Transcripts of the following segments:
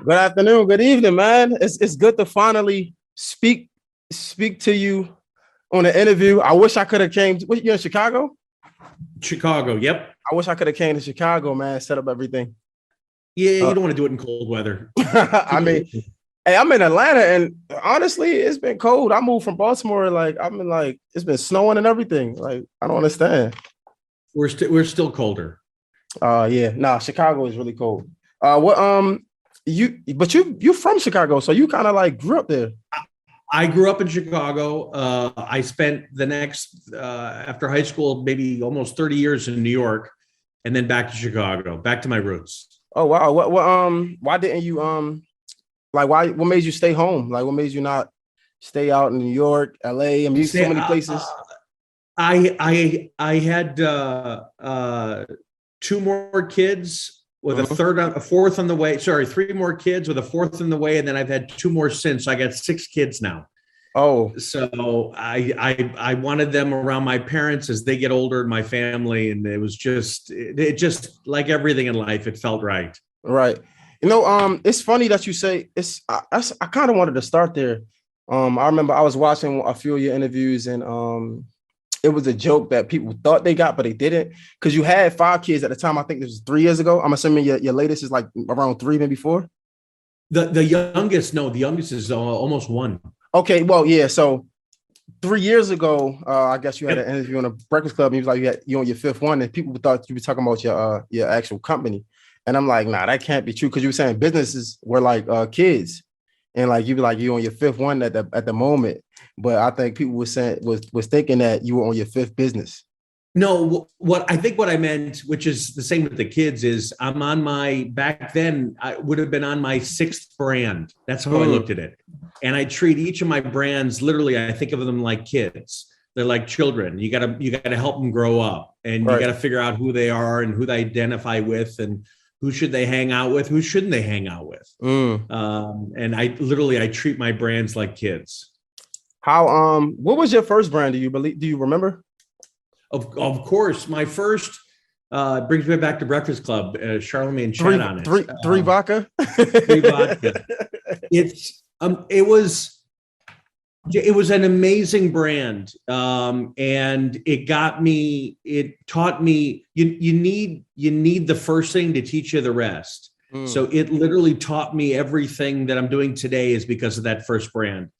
Good afternoon, good evening, man. It's good to finally speak to you on an interview. I wish I could have came. You're in Chicago. Chicago. Yep. I wish I could have came to Chicago, man. Set up everything. Yeah, Uh, you don't want to do it in cold weather. Too I mean, cold. hey, I'm in Atlanta, and honestly, it's been cold. I moved from Baltimore. Like I've been like it's been snowing and everything. Like I don't understand. We're still colder. Yeah, nah, Chicago is really cold. What you from Chicago, so you kind of like grew up there. I grew up in Chicago. I spent the next after high school maybe almost 30 years in New York, and then back to Chicago, back to my roots. Oh wow. What why didn't you like why what made you stay home? Like what made you not stay out in New York, LA? I mean, so Say, many places. I had two more kids with Mhm. a fourth on the way. Sorry, three more kids with a fourth on the way, and then I've had two more since. So I got six kids now. Oh, So I wanted them around my parents as they get older in my family, and it just like everything in life, it felt right. right. It's funny that you say I kind of wanted to start there. I remember I was watching a few of your interviews and it was a joke that people thought they got, but they didn't. Because you had five kids at the time. I think this was 3 years ago. I'm assuming your latest is like around three, maybe four. The youngest, no, the youngest is almost one. Okay, well, yeah. So 3 years ago, I guess you had an Yep. interview on a Breakfast Club. And you was like, you on your fifth one, and people thought you were talking about your actual company. And I'm like, nah, that can't be true because you were saying businesses were like kids, and like you be like you on your fifth one at the moment. But I think people were saying was thinking that you were on your fifth business. No, what I think what I meant, which is the same with the kids, is I'm on my back then I would have been on my sixth brand. That's how I looked Mm, at it. And I treat each of my brands literally, I think of them like kids. They're like children. You gotta help them grow up, and you right. gotta figure out who they are and who they identify with, and who should they hang out with, who shouldn't they hang out with. Mm. And I treat my brands like kids. How what was your first brand? Do you remember? Of course, my first brings me back to Breakfast Club. Charlemagne chat Three on it. three vodka. Free vodka. It's it was an amazing brand, and it got me. It taught me you need the first thing to teach you the rest. So Mm, it literally taught me everything that I'm doing today is because of that first brand.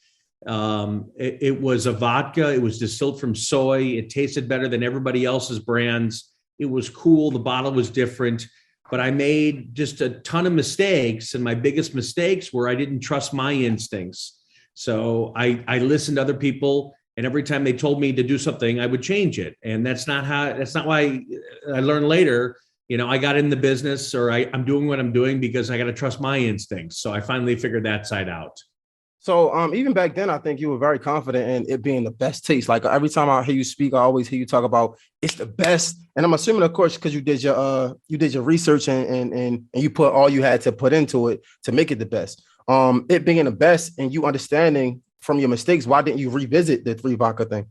It was a vodka. It was distilled from soy. It tasted better than everybody else's brands. It was cool. The bottle was different, but I made just a ton of mistakes. And my biggest mistakes were I didn't trust my instincts. So I listened to other people, and every time they told me to do something, I would change it. And that's not why I learned later. I got in the business, or I'm doing what I'm doing because I got to trust my instincts. So I finally figured that side out. So even back then, I think you were very confident in it being the best taste. Like every time I hear you speak, I always hear you talk about it's the best. And I'm assuming, of course, because you did your research and you put all you had to put into it to make it the best. It being the best and you understanding from your mistakes, why didn't you revisit the three vodka thing?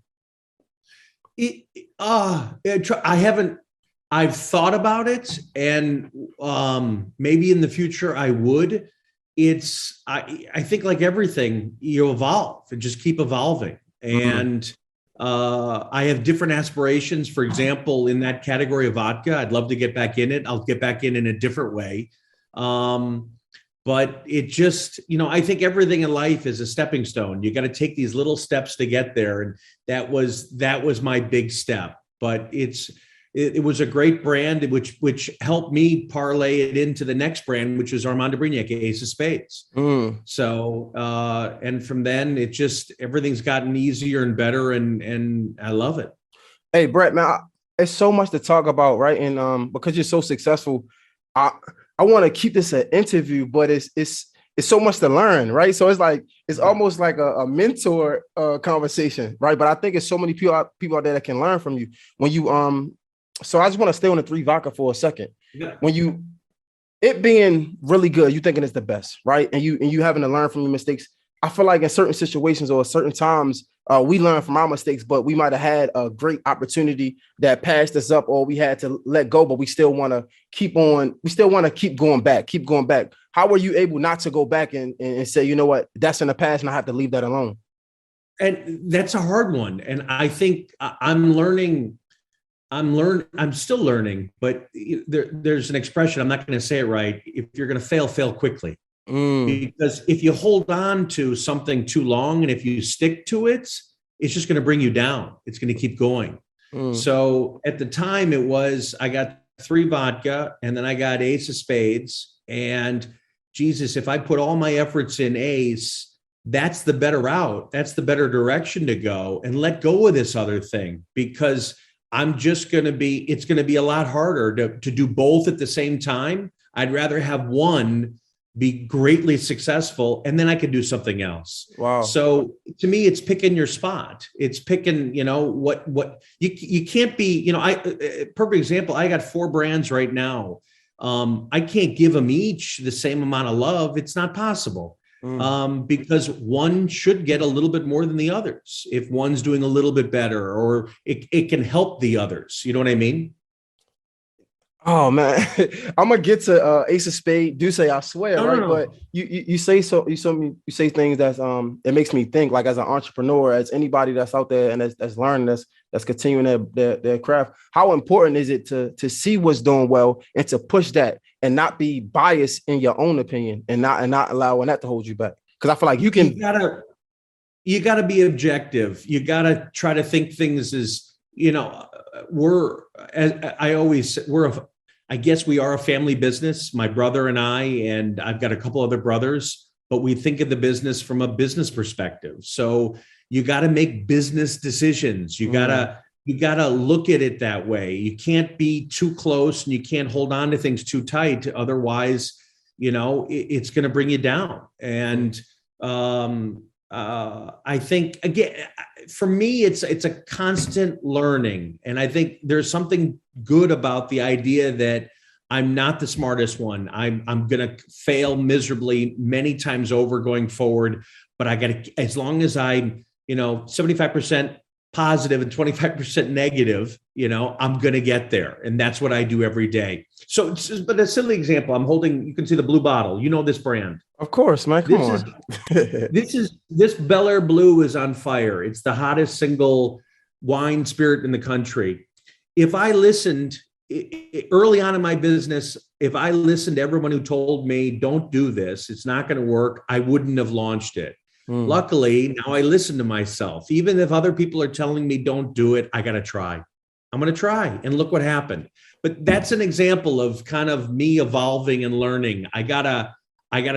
It, I haven't. I've thought about it, and maybe in the future I would. I think like everything, you evolve and just keep evolving. Mm, And I have different aspirations. For example, in that category of vodka, I'd love to get back in it. I'll get back in a different way. Um, but it just, I think everything in life is a stepping stone. You got to take these little steps to get there, and that was my big step. But it was a great brand, which helped me parlay it into the next brand, which was Armando Brignac, Ace of Spades. mm. So and from then it just everything's gotten easier and better, and I love it. Hey, Brett, man, it's so much to talk about, right? And because you're so successful, I I want to keep this an interview, but it's so much to learn, right? So it's like it's almost like a mentor conversation, right? But I think it's so many people out there that can learn from you when you So I just want to stay on the three vodka for a second. Yeah. When you it being really good, you thinking it's the best, right? And you having to learn from your mistakes. I feel like in certain situations or certain times, we learn from our mistakes, but we might have had a great opportunity that passed us up, or we had to let go, but we still want to keep on. We still want to keep going back, keep going back. How were you able not to go back and say, you know what, that's in the past, and I have to leave that alone? And that's a hard one. And I think I'm learning. I'm still learning, but there's an expression. I'm not going to say it right. If you're going to fail, fail quickly. Mm, Because if you hold on to something too long and if you stick to it, it's just going to bring you down. It's going to keep going. mm. So at the time, it was I got 3 vodka and then I got Ace of Spades. And Jesus, if I put all my efforts in Ace, that's the better route. That's the better direction to go, and let go of this other thing, because it's going to be a lot harder to do both at the same time. I'd rather have one be greatly successful, and then I could do something else. Wow. So to me, it's picking your spot. It's picking, what you can't be, perfect example. I got 4 brands right now. I can't give them each the same amount of love. It's not possible. Mm. Because one should get a little bit more than the others. If one's doing a little bit better, or it can help the others. You know what I mean? Oh man, I'm gonna get to Ace of Spade. Do say I swear, No, no, right? But no. you say so you say things that's it makes me think, like, as an entrepreneur, as anybody that's out there and that's learning, that's continuing their craft. How important is it to see what's doing well and to push that and not be biased in your own opinion, and not allowing that to hold you back? Because I feel like you You can. gotta you gotta be objective. You gotta try to think things as, we're as I always I guess we are a family business, my brother and I've got a couple other brothers, but we think of the business from a business perspective. So you got to make business decisions. Mm, You got to look at it that way. You can't be too close, and you can't hold on to things too tight. Otherwise, it's going to bring you down. mm. And I think, again, for me, it's a constant learning, and I think there's something good about the idea that I'm not the smartest one. I'm going to fail miserably many times over going forward, but I got to, as long as I'm 75% positive and 25% negative, I'm going to get there, and that's what I do every day. So, but a silly example, you can see the blue bottle. You know this brand. Of course, man. Come This is on. this Bel Air Blue is on fire. It's the hottest single wine spirit in the country. If I listened early on in my business, if I listened to everyone who told me, don't do this, it's not going to work, I wouldn't have launched it. Mm. Luckily, now I listen to myself. Even if other people are telling me don't do it, I got to try. I'm going to try, and look what happened. But that's an example of kind of me evolving and learning. I gotta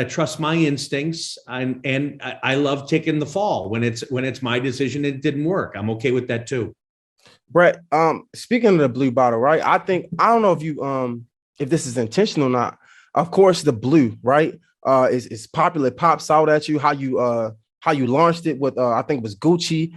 trust my instincts, and I love taking the fall when it's my decision and it didn't work. I'm okay with that too. Brett, speaking of the blue bottle, right? I don't know if this is intentional or not. Of course, the blue, right? Is popular. It pops out at you how you launched it with I think it was Gucci.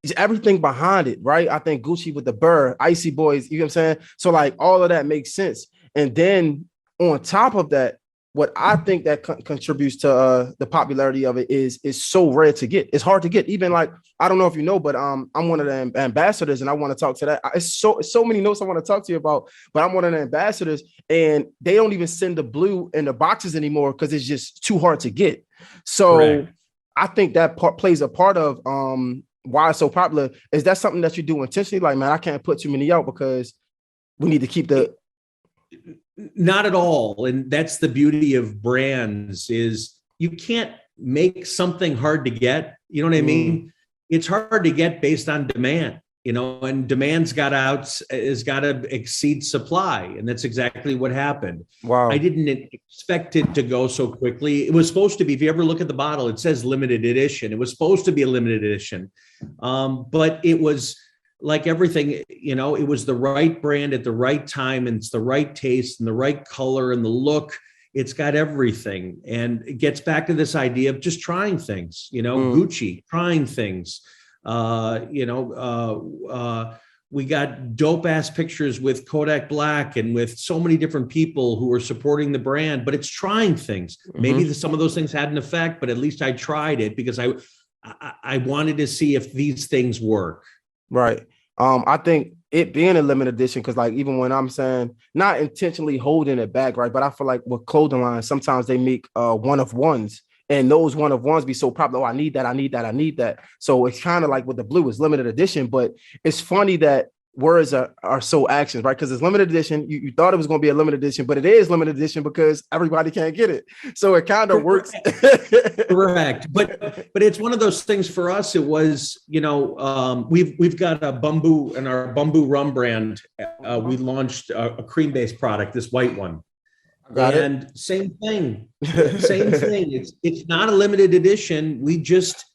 It's everything behind it, right? I think Gucci with the Burr, Icy Boys, you know what I'm saying? So like all of that makes sense. And then on top of that, what I think that contributes to the popularity of it is so rare to get. It's hard to get. Even like, I don't know if you know, but I'm one of the ambassadors, and I want to talk to that. It's so many notes I want to talk to you about, but I'm one of the ambassadors, and they don't even send the blue in the boxes anymore because it's just too hard to get. So Correct. I think that part plays a part of why it's so popular. Is that something that you do intentionally? Like, man, I can't put too many out because we need to keep the. Not at all. And that's the beauty of brands, is you can't make something hard to get. You know what I Mm, mean? It's hard to get based on demand, and demand's has got to exceed supply. And that's exactly what happened. I wow. didn't expect it to go so quickly. It was supposed to be, if you ever look at the bottle, it says limited edition. It was supposed to be a limited edition. But it was, like everything, it was the right brand at the right time, and it's the right taste and the right color and the look. It's got everything. And it gets back to this idea of just trying things, Mm, Gucci, trying things, uh, you know, uh, uh, we got dope ass pictures with Kodak Black and with so many different people who are supporting the brand, but it's trying things. Maybe some of those things had an effect, but at least I tried it because I wanted to see if these things work. Right. I think it being a limited edition, because like even when I'm saying not intentionally holding it back, right? But I feel like with clothing lines, sometimes they make one of ones. And those one of ones be so popular. Oh, I need that. I need that. I need that. So it's kind of like with the blue, it's limited edition. But it's funny that words are so actions, right? Because it's limited edition. You thought it was going to be a limited edition, but it is limited edition because everybody can't get it. So it kind of works. Correct. But it's one of those things for us. It was, we've got a bamboo and our bamboo rum brand. We launched a cream-based product, this white one. And same thing. It's not a limited edition. We just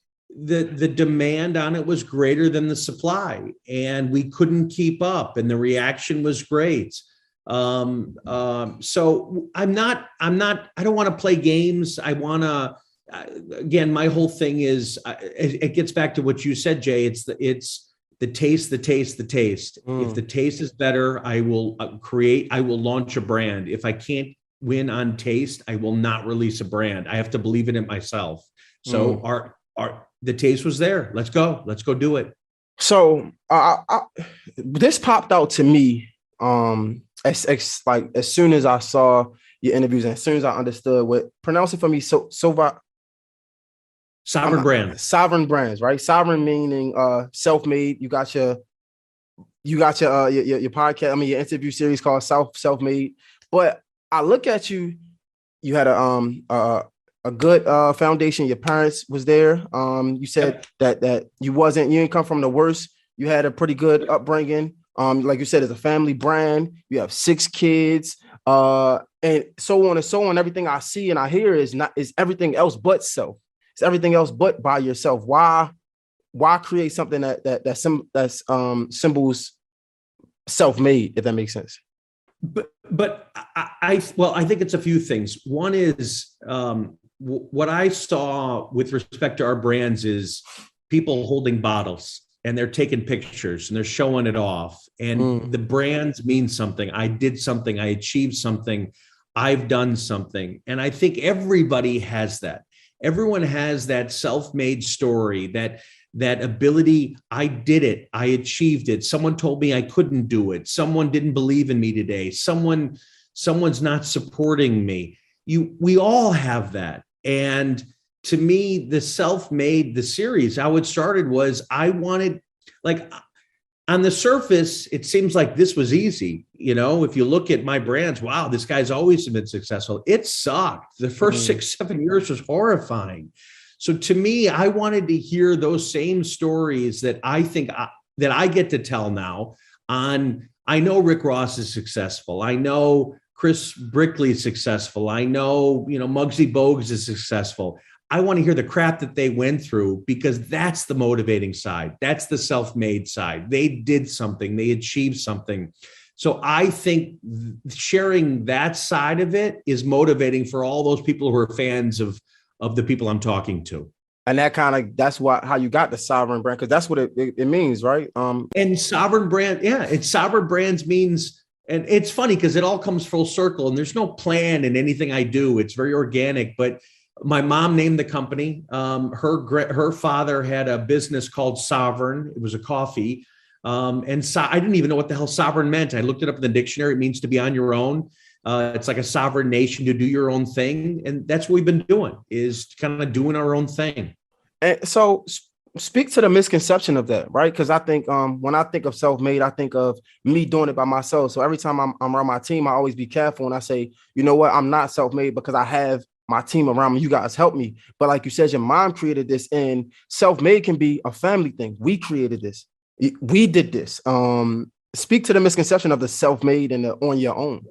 the demand on it was greater than the supply, and we couldn't keep up, and the reaction was great. So I don't want to play games. I want to, again, my whole thing is, it gets back to what you said, Jay. It's the taste. If the taste is better, I will launch a brand. If I can't win on taste, I will not release a brand. I have to believe in it myself. So the taste was there. Let's go do it. So this popped out to me as soon as I saw your interviews and as soon as I understood what, pronounce it for me. Sovereign brands, right? Sovereign meaning self-made. You got your podcast. I mean, your interview series called Self-Made. But I look at you. You had a good foundation. Your parents was there. You said that you didn't come from the worst. You had a pretty good upbringing. Like you said, it's a family brand. You have 6 kids, and so on and so on. Everything I see and I hear is everything else but self. It's everything else but by yourself. Why create something that's symbols self-made, if that makes sense? But I think it's a few things. One is what I saw with respect to our brands is people holding bottles and they're taking pictures and they're showing it off. And the brands mean something. I did something. I achieved something. I've done something. And I think everybody has that. Everyone has that self-made story, that ability. I did it. I achieved it. Someone told me I couldn't do it. Someone didn't believe in me today. Someone's not supporting me. We all have that. And to me, the self-made, the series, how it started was I wanted, like, on the surface, it seems like this was easy. If you look at my brands, wow, this guy's always been successful. It sucked. The first 6-7 years was horrifying. So to me, I wanted to hear those same stories that I think that I get to tell now. I know Rick Ross is successful. I know Chris Brickley is successful. I know, Muggsy Bogues is successful. I want to hear the crap that they went through, because that's the motivating side. That's the self-made side. They did something. They achieved something. So I think sharing that side of it is motivating for all those people who are fans of the people I'm talking to. And that's how you got the sovereign brand, because that's what it means, right? And sovereign brand, it's sovereign brands means, and it's funny because it all comes full circle and there's no plan in anything I do. It's very organic, but my mom named the company. Her father had a business called Sovereign. It was a coffee. I didn't even know what the hell sovereign meant. I looked it up in the dictionary. It means to be on your own. It's like a sovereign nation, to do your own thing. And that's what we've been doing, is kind of doing our own thing. And so speak to the misconception of that, right? Because I think when I think of self-made, I think of me doing it by myself. So every time I'm around my team, I always be careful. And I say, you know what? I'm not self-made because I have my team around me. You guys help me. But like you said, your mom created this, and self-made can be a family thing. We created this. We did this. Speak to the misconception of the self-made and the on your own.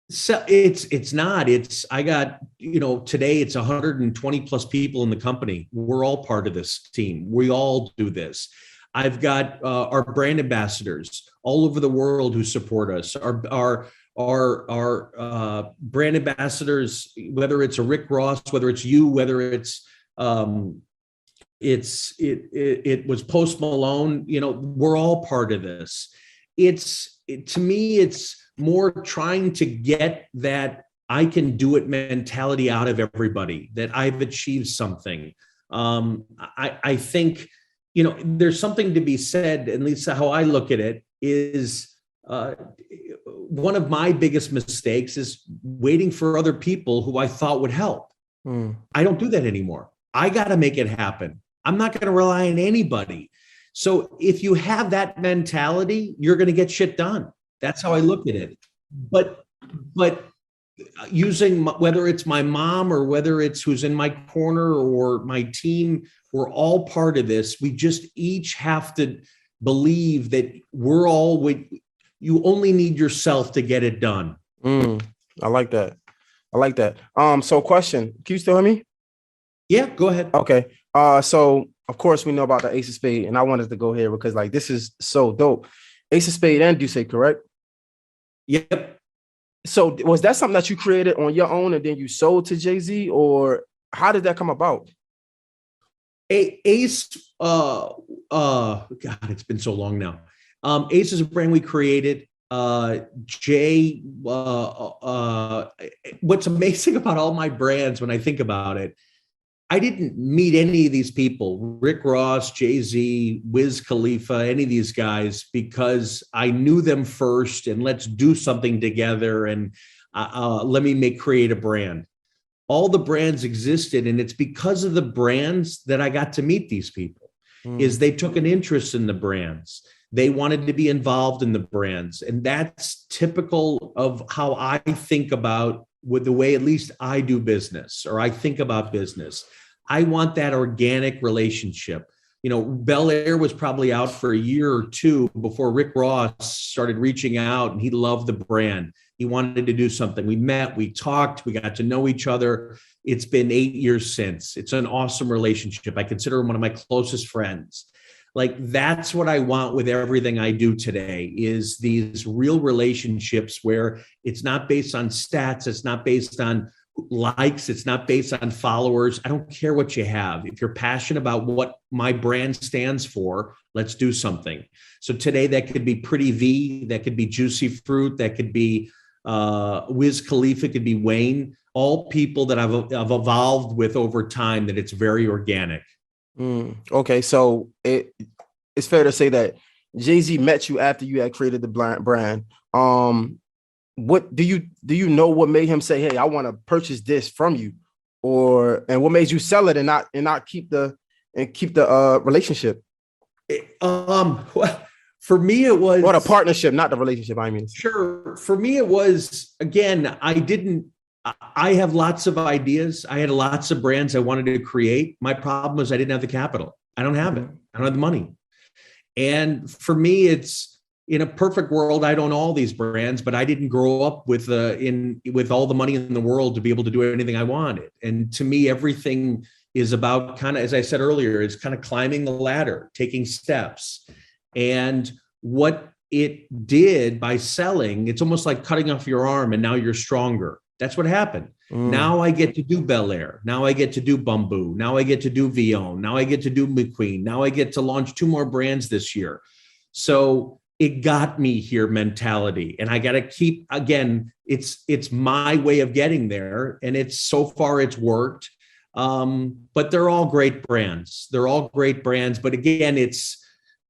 So it's not. I got, today it's 120 plus people in the company. We're all part of this team. We all do this. I've got our brand ambassadors all over the world who support us. Our brand ambassadors, whether it's a Rick Ross, whether it's you, whether it's it was Post Malone. We're all part of this. To me, it's more trying to get that I can do it mentality out of everybody, that I've achieved something. I think, there's something to be said, at least how I look at it, is one of my biggest mistakes is waiting for other people who I thought would help. I don't do that anymore. I got to make it happen. I'm not going to rely on anybody. So if you have that mentality, you're going to get shit done. That's how I look at it. But using, whether it's my mom or whether it's who's in my corner or my team, we're all part of this. We just each have to believe that you only need yourself to get it done. I like that. So question, can you still hear me? Yeah, go ahead. Okay. So of course we know about the Ace of Spade, and I wanted to go here because like this is so dope. Ace of Spade and Deuce, correct? Yep. So was that something that you created on your own and then you sold to Jay-Z, or how did that come about? Ace, God, it's been so long now. Ace is a brand we created. Jay, what's amazing about all my brands when I think about it, I didn't meet any of these people, Rick Ross, Jay-Z, Wiz Khalifa, any of these guys, because I knew them first and let's do something together and let me create a brand. All the brands existed, and it's because of the brands that I got to meet these people, is they took an interest in the brands. They wanted to be involved in the brands. And that's typical of how I think about with the way at least I do business, or I think about business. I want that organic relationship. Bel Air was probably out for a year or two before Rick Ross started reaching out, and he loved the brand. He wanted to do something. We met, we talked, we got to know each other. It's been 8 years since. It's an awesome relationship. I consider him one of my closest friends. Like, that's what I want with everything I do today, is these real relationships where it's not based on stats. It's not based on likes. It's not based on followers. I don't care what you have. If you're passionate about what my brand stands for, let's do something. So today that could be Pretty V, that could be Juicy Fruit, that could be Wiz Khalifa, could be Wayne, all people that I've evolved with over time, that it's very organic. Okay, so it's fair to say that Jay-Z met you after you had created the brand. What do you know what made him say, "Hey, I want to purchase this from you," and what made you sell it and not keep the relationship? Well, for me it was, or the partnership, not the relationship. I mean, sure. For me it was, again, I have lots of ideas. I had lots of brands I wanted to create. My problem was I didn't have the capital. I don't have it. I don't have the money. And for me, it's, in a perfect world, I'd own all these brands, but I didn't grow up with all the money in the world to be able to do anything I wanted. And to me, everything is about, kind of, as I said earlier, it's kind of climbing the ladder, taking steps. And what it did by selling, it's almost like cutting off your arm and now you're stronger. That's what happened. Now I get to do Bel Air. Now I get to do Bumbu. Now I get to do U.O.E.N.O. Now I get to do McQueen. Now I get to launch 2 more brands this year. So it got me here mentality. And I got to keep, again, it's my way of getting there. And so far it's worked. But they're all great brands. But again, it's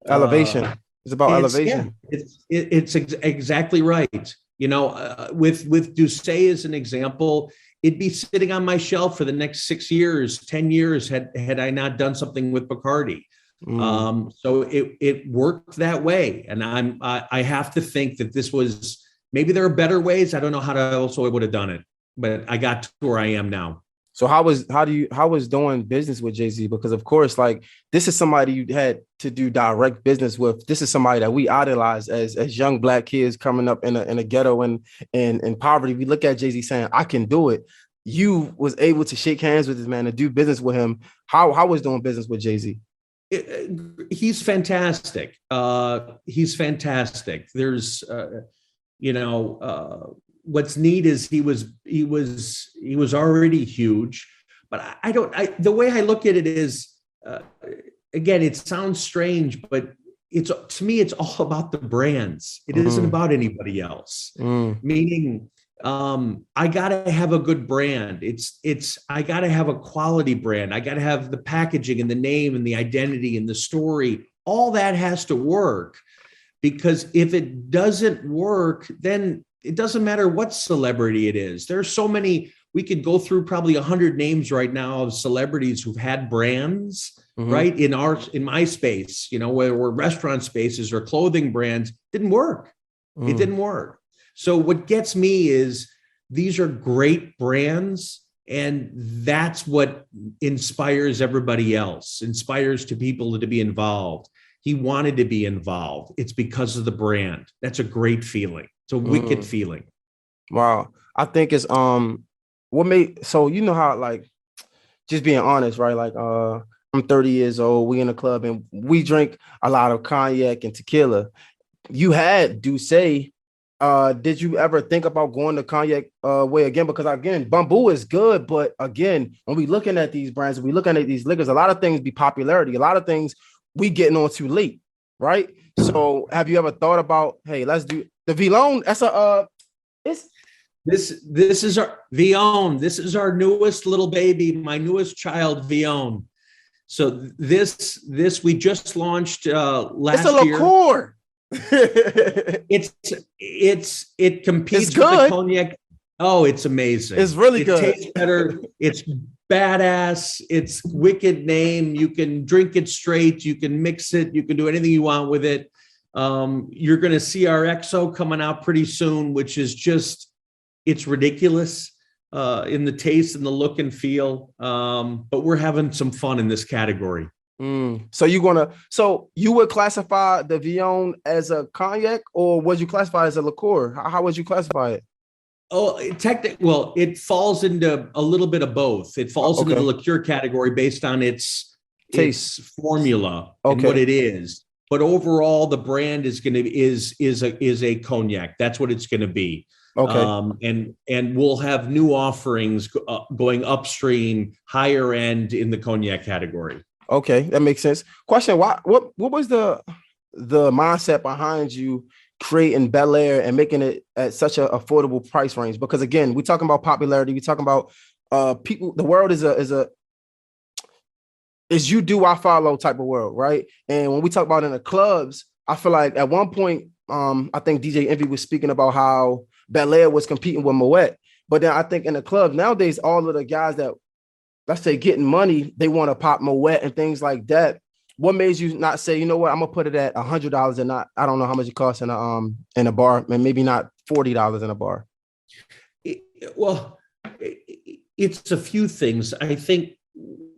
elevation. It's about elevation. Yeah, it's exactly right. With Douce as an example, it'd be sitting on my shelf for the next 6 years, 10 years had I not done something with Bacardi. So it worked that way. And I have to think that this was, maybe there are better ways. I don't know how else I would have done it, but I got to where I am now. So how was doing business with Jay-Z? Because of course, like, this is somebody you had to do direct business with. This is somebody that we idolize as young Black kids coming up in a ghetto and in poverty. We look at Jay-Z saying, "I can do it." You was able to shake hands with this man and do business with him. How was doing business with Jay-Z? He's fantastic. He's fantastic. There's, what's neat is he was already huge, but the way I look at it is, uh, again, it sounds strange, but it's to me, it's all about the brands. It isn't Mm, about anybody else. mm, Meaning, I gotta have a good brand. I gotta have a quality brand. I gotta have the packaging and the name and the identity and the story. All that has to work, because if it doesn't work, then it doesn't matter what celebrity it is. There's so many. We could go through probably 100 names right now of celebrities who've had brands, mm, right, in my space, whether we're restaurant spaces or clothing brands. Didn't work. It mm, didn't work. So what gets me is these are great brands, and that's what inspires everybody else, inspires to people to be involved. He wanted to be involved. It's because of the brand. That's a great feeling. It's a wicked mm. feeling. Wow. I think it's what made so you know how like just being honest, right? Like I'm 30 years old, we in a club and we drink a lot of cognac and tequila. You had Douce. Did you ever think about going the cognac way again? Because again, Bamboo is good, but again, when we looking at these brands, we looking at these liquors, a lot of things be popularity, a lot of things we getting on too late, right? So have you ever thought about, hey, let's do the V-Lone? That's a it's This is our U.O.E.N.O. This is our newest little baby, my newest child, U.O.E.N.O. So this we just launched it's a last year. liqueur. It It's competes with the good. cognac. Oh, it's It's amazing. really It good. tastes better. It's badass. It's wicked name. You can drink it straight. You can mix it. You can do anything you want with it. You're going to see our XO coming out pretty soon, which is just, it's ridiculous in the taste and the look and feel. But we're having some fun in this category. So you would classify the V-Lone as a cognac, or would you classify it as a liqueur? How would you classify it? Oh, well, it falls into a little bit of both. It falls into the Okay. liqueur category based on its Taste. formula and what Okay. it is. But overall, the brand is going to is a cognac. That's what it's going to be. Okay. And we'll have new offerings going upstream, higher end in the cognac category. Okay. That makes sense. Question: what was the mindset behind you creating Bel Air and making it at such an affordable price range? Because again, we're talking about popularity. We're talking about people. The world is you do I follow type of world, right? And when we talk about in the clubs, I feel like at one point, I think DJ Envy was speaking about how Bel Air was competing with Moet. But then I think in the clubs nowadays, all of the guys that let's say getting money, they want to pop Moet and things like that. What made you not say, you know what, I'm gonna put it at $100 and not, I don't know how much it costs in a bar, and maybe not $40 in a bar. Well, it's a few things. I think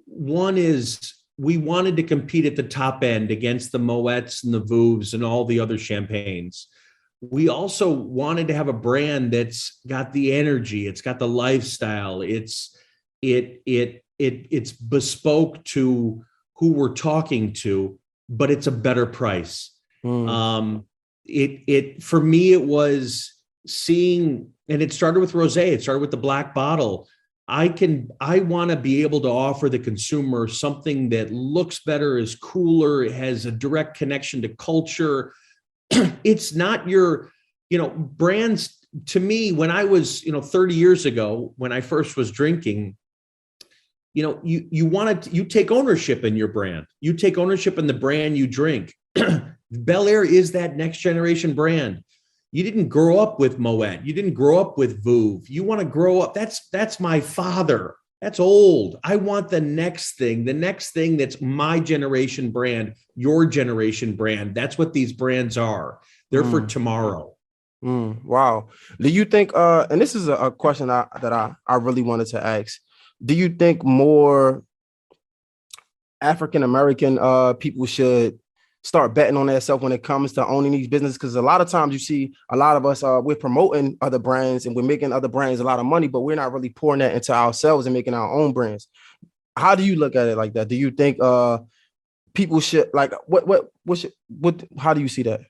one is we wanted to compete at the top end against the Moets and the Vouves and all the other champagnes. We also wanted to have a brand that's got the energy, it's got the lifestyle, it's bespoke to who we're talking to, but it's a better price. Mm, It for me, it was seeing, and it started with rosé. It started with the black bottle. I want to be able to offer the consumer something that looks better, is cooler, it has a direct connection to culture. It's not your, brands. To me, when I was, 30 years ago, when I first was drinking, you take ownership in your brand. You take ownership in the brand you drink. Bel Air is that next generation brand. You didn't grow up with Moet. You didn't grow up with Vouv. You want to grow up. That's my father. That's old. I want the next thing that's my generation brand, your generation brand. That's what these brands are. They're for mm, tomorrow. wow. Do you think and this is a question that I really wanted to ask. Do you think more African American people should start betting on themselves when it comes to owning these businesses? Because a lot of times you see a lot of us we're promoting other brands and we're making other brands a lot of money, but we're not really pouring that into ourselves and making our own brands. How do you look at it like that? Do you think people should like what how do you see that?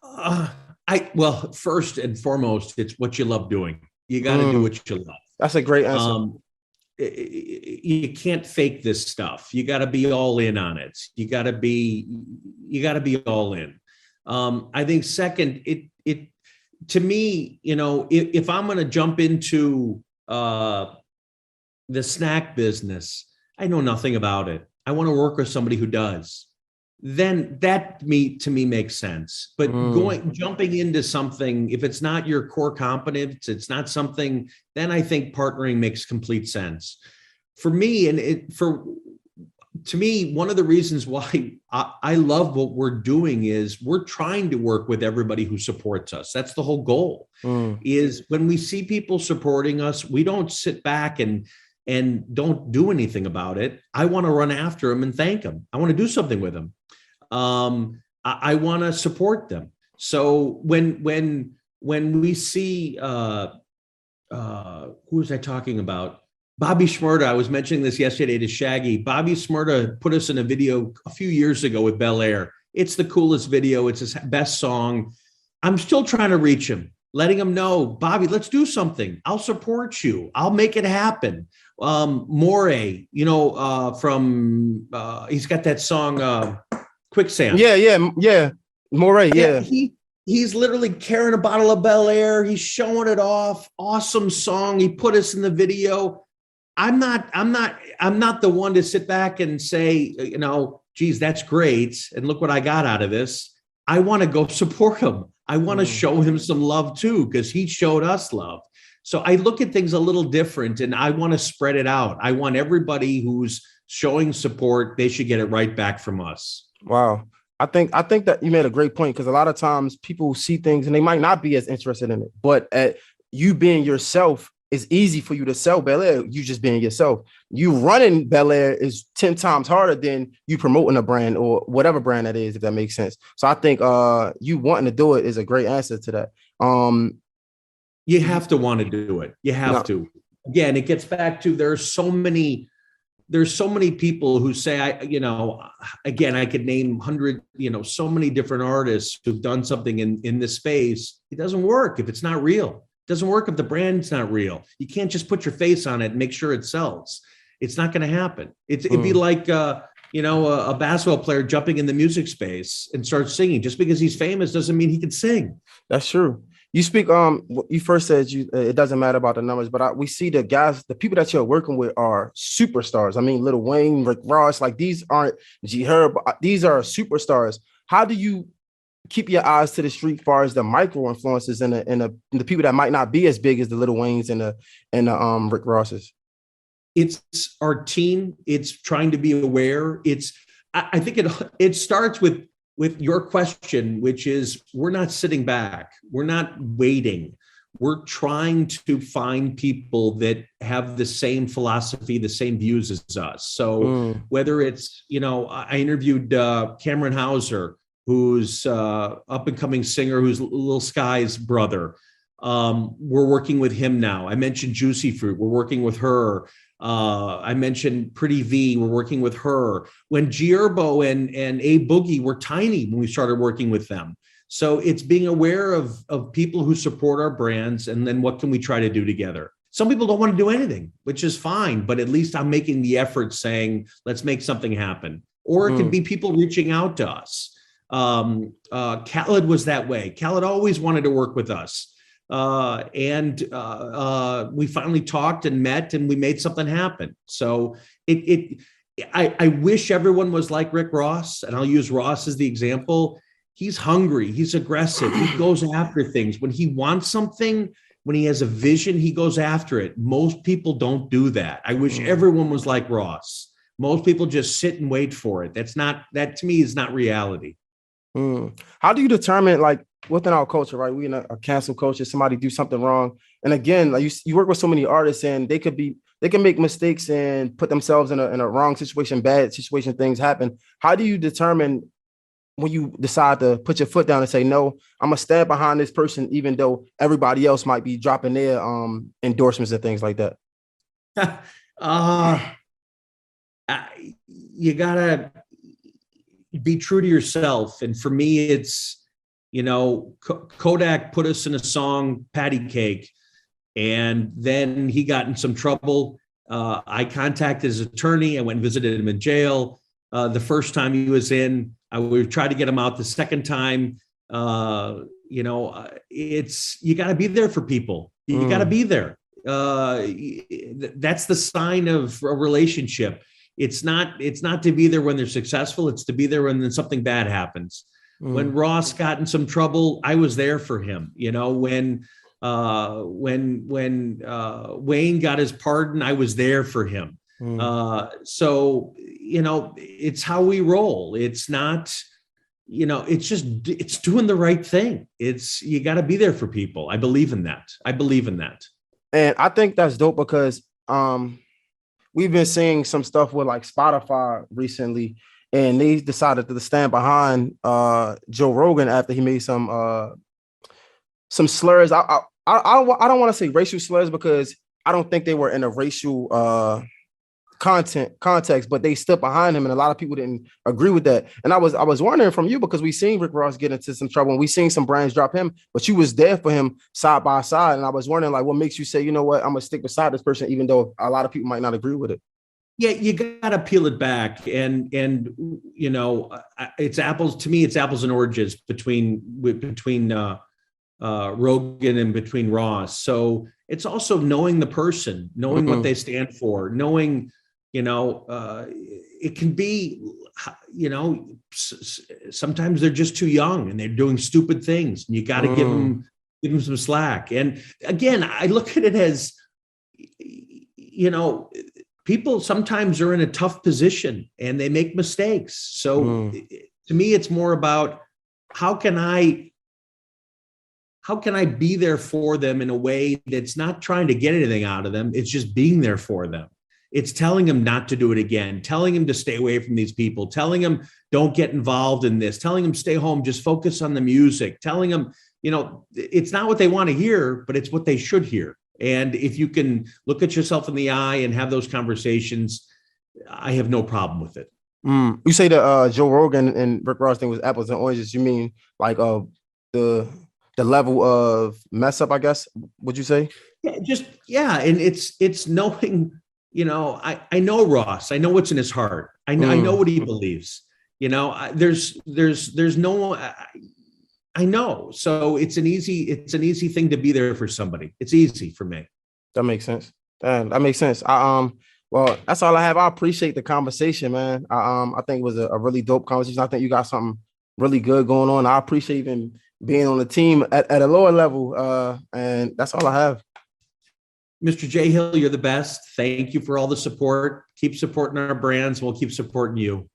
Uh, well, first and foremost, it's what you love doing. You got to do Mm, what you love. that's a great answer. Um, you can't fake this stuff. You got to be all in on it. You got to be all in. I think second, it to me, if I'm going to jump into the snack business, I know nothing about it. I want to work with somebody who does. Then that to me makes sense. But jumping into something, if it's not your core competence, it's not something, then I think partnering makes complete sense. For me, to me, one of the reasons why I love what we're doing is we're trying to work with everybody who supports us. That's the whole goal. Is when we see people supporting us, we don't sit back and don't do anything about it. I want to run after them and thank them. I want to do something with them. I want to support them. So when we see who was I talking about? Bobby Shmurda. I was mentioning this yesterday to Shaggy. Bobby Shmurda put us in a video a few years ago with Bel Air. It's the coolest video. It's his best song. I'm still trying to reach him, letting him know, Bobby, let's do something. I'll support you. I'll make it happen. Moray, from he's got that song Quicksand. Yeah. Moray, yeah. He's literally carrying a bottle of Bel Air. He's showing it off. Awesome song. He put us in the video. I'm not the one to sit back and say, geez, that's great. And look what I got out of this. I want to go support him. I want to show him some love too, because he showed us love. So I look at things a little different, and I want to spread it out. I want everybody who's showing support, they should get it right back from us. Wow. I think that you made a great point, because a lot of times people see things and they might not be as interested in it, but you being yourself, it's easy for you to sell Bel Air. You just being yourself. You running Bel Air is 10 times harder than you promoting a brand or whatever brand that is, if that makes sense. So I think you wanting to do it is a great answer to that. You have to want to do it. You have to. Again, it gets back to there's so many people who say, again, I could name 100, so many different artists who've done something in this space. It doesn't work if it's not real. It doesn't work if the brand's not real. You can't just put your face on it and make sure it sells. It's not going to happen. It'd be like, a basketball player jumping in the music space and starts singing. Just because he's famous doesn't mean he can sing. That's true. You speak, you first said it doesn't matter about the numbers, but we see the people that you're working with are superstars. I mean, Lil Wayne, Rick Ross, like these aren't G Herb. These are superstars. How do you keep your eyes to the street as far as the micro influences and the people that might not be as big as the Lil Waynes and the Rick Rosses? It's our team. It's trying to be aware. I think it starts with your question, which is we're not sitting back. We're not waiting. We're trying to find people that have the same philosophy, the same views as us. So whether it's, I interviewed Cameron Hauser, who's up and coming singer, who's Lil Sky's brother. We're working with him now. I mentioned Juicy Fruit. We're working with her. I mentioned Pretty V. We're working with her. When Gierbo and A Boogie were tiny when we started working with them. So it's being aware of people who support our brands, and then what can we try to do together? Some people don't want to do anything, which is fine, but at least I'm making the effort saying, let's make something happen. Or it could be people reaching out to us. Khaled was that way. Khaled always wanted to work with us. And we finally talked and met, and we made something happen. So I wish everyone was like Rick Ross, and I'll use Ross as the example. He's hungry. He's aggressive. He goes after things. When he wants something, when he has a vision, he goes after it. Most people don't do that. I wish everyone was like Ross. Most people just sit and wait for it. That to me is not reality. How do you determine, like, within our culture, right? We in a cancel culture, somebody do something wrong. And again, like you work with so many artists, and they can make mistakes and put themselves in a wrong situation, bad situation, things happen. How do you determine when you decide to put your foot down and say, no, I'm gonna stand behind this person, even though everybody else might be dropping their endorsements and things like that? You gotta be true to yourself. And for me, it's, Kodak put us in a song, Patty Cake, and then he got in some trouble. I contacted his attorney. I went and visited him in jail. The first time he was in, we tried to get him out the second time. You got to be there for people. You got to be there. That's the sign of a relationship. It's not to be there when they're successful. It's to be there when something bad happens. When Ross got in some trouble, I was there for him. When Wayne got his pardon, I was there for him. So it's how we roll. It's not, it's doing the right thing. You got to be there for people. I believe in that. And I think that's dope because we've been seeing some stuff with like Spotify recently, and they decided to stand behind Joe Rogan after he made some slurs. I don't want to say racial slurs because I don't think they were in a racial context, but they stood behind him, and a lot of people didn't agree with that. And I was wondering from you, because we seen Rick Ross get into some trouble and we seen some brands drop him, but you was there for him side by side. And I was wondering, like, what makes you say, you know what, I'm gonna stick beside this person, even though a lot of people might not agree with it. Yeah, you got to peel it back, and it's apples to me. It's apples and oranges between Rogan and between Ross. So it's also knowing the person, knowing what they stand for, knowing, it can be, sometimes they're just too young and they're doing stupid things, and you got to give them some slack. And again, I look at it as, people sometimes are in a tough position and they make mistakes. So to me, it's more about how can I be there for them in a way that's not trying to get anything out of them. It's just being there for them. It's telling them not to do it again, telling them to stay away from these people, telling them don't get involved in this, telling them stay home, just focus on the music, telling them, it's not what they want to hear, but it's what they should hear. And if you can look at yourself in the eye and have those conversations, I have no problem with it. You say the Joe Rogan and Rick Ross thing was apples and oranges. You mean like the level of mess up, I guess, would you say? Yeah, and it's knowing, I know Ross. I know what's in his heart. I know what he believes. There's no. I know. So it's an easy thing to be there for somebody. It's easy for me. That makes sense. That makes sense. Well, that's all I have. I appreciate the conversation, man. I think it was a really dope conversation. I think you got something really good going on. I appreciate even being on the team at a lower level. And that's all I have. Mr. J. Hill, you're the best. Thank you for all the support. Keep supporting our brands. We'll keep supporting you.